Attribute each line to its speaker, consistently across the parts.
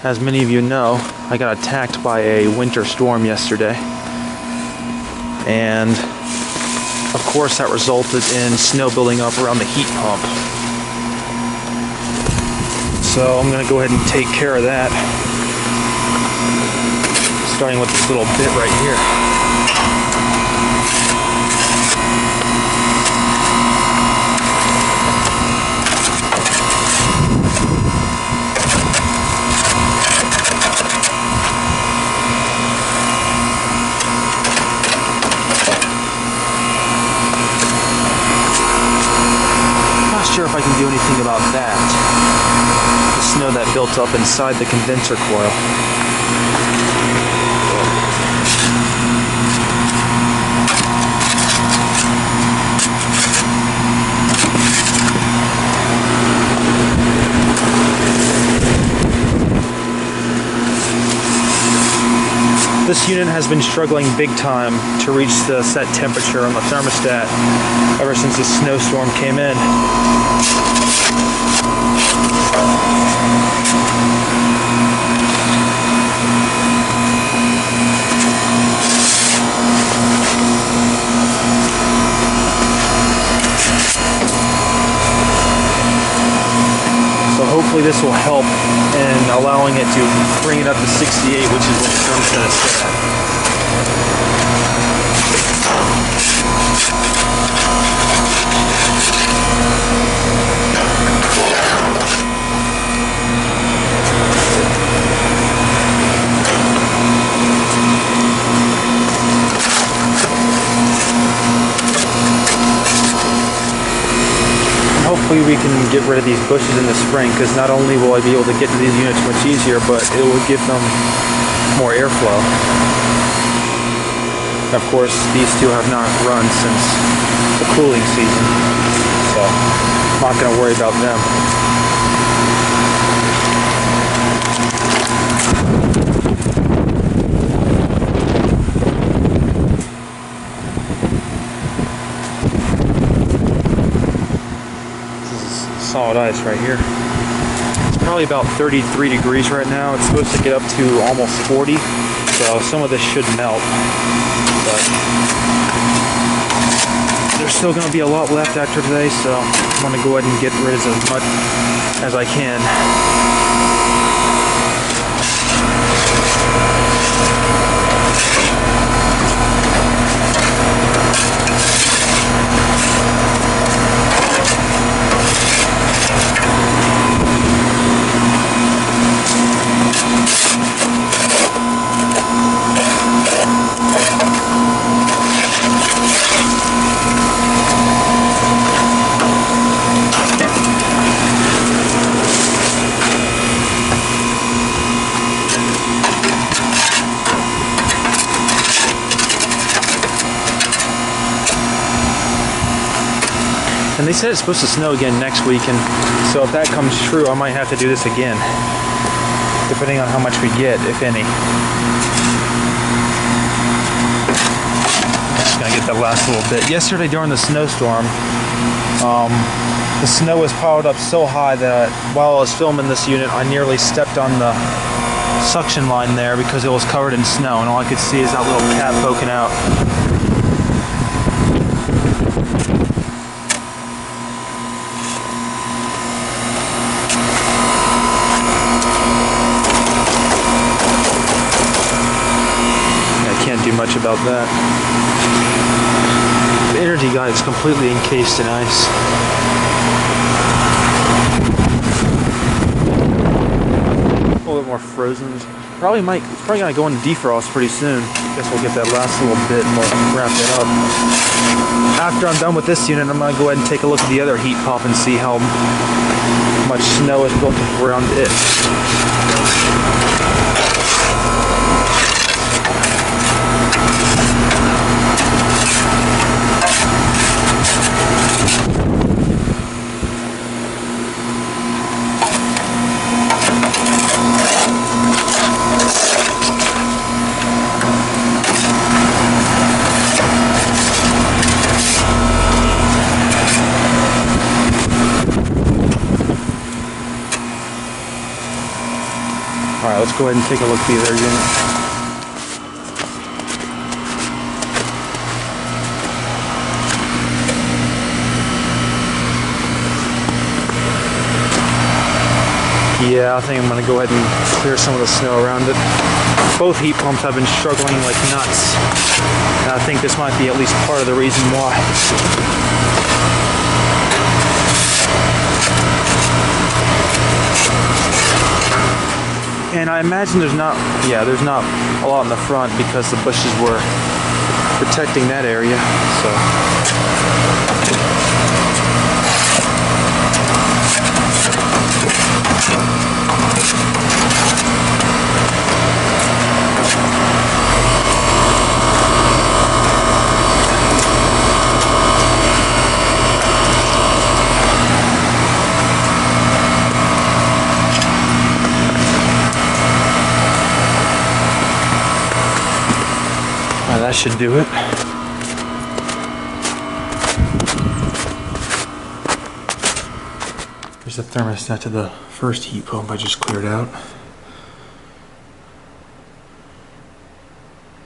Speaker 1: As many of you know, I got attacked by a winter storm yesterday. And of course that resulted in snow building up around the heat pump. So I'm gonna go ahead and take care of that. Starting with this little bit right here. Not sure if I can do anything about that. The snow that built up inside the condenser coil. This unit has been struggling big time to reach the set temperature on the thermostat ever since the snowstorm came in. So hopefully this will help in allowing it to bring it up to 68, which is what the thermostat is set at. Hopefully we can get rid of these bushes in the spring, because not only will I be able to get to these units much easier, but it will give them more airflow. And of course, these two have not run since the cooling season, so I'm not going to worry about them. Solid ice right here. It's probably about 33 degrees right now. It's supposed to get up to almost 40, so some of this should melt, but there's still going to be a lot left after today, so I'm going to go ahead and get rid of as much as I can. And they said it's supposed to snow again next week, and so if that comes true, I might have to do this again, depending on how much we get, if any. Just gonna get that last little bit. Yesterday during the snowstorm, the snow was piled up so high that while I was filming this unit, I nearly stepped on the suction line there because it was covered in snow, and all I could see is that little cap poking out. Do much about that. The energy guide is completely encased in ice. A little bit more frozen. It's probably gonna go into defrost pretty soon. Guess we'll get that last little bit and we'll wrap it up. After I'm done with this unit, I'm gonna go ahead and take a look at the other heat pump and see how much snow is built up around it. Alright, let's go ahead and take a look at the other unit. Yeah, I think I'm going to go ahead and clear some of the snow around it. Both heat pumps have been struggling like nuts. And I think this might be at least part of the reason why. And I imagine there's not a lot in the front because the bushes were protecting that area. That should do it. There's the thermostat to the first heat pump I just cleared out.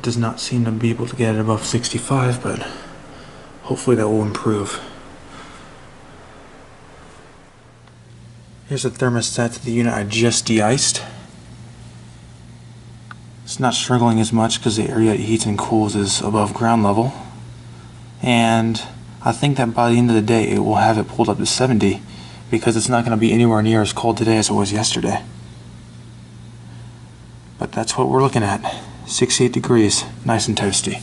Speaker 1: Does not seem to be able to get it above 65, but hopefully that will improve. Here's the thermostat to the unit I just de-iced. It's not struggling as much because the area it heats and cools is above ground level. And I think that by the end of the day it will have it pulled up to 70 because it's not going to be anywhere near as cold today as it was yesterday. But that's what we're looking at. 68 degrees, nice and toasty.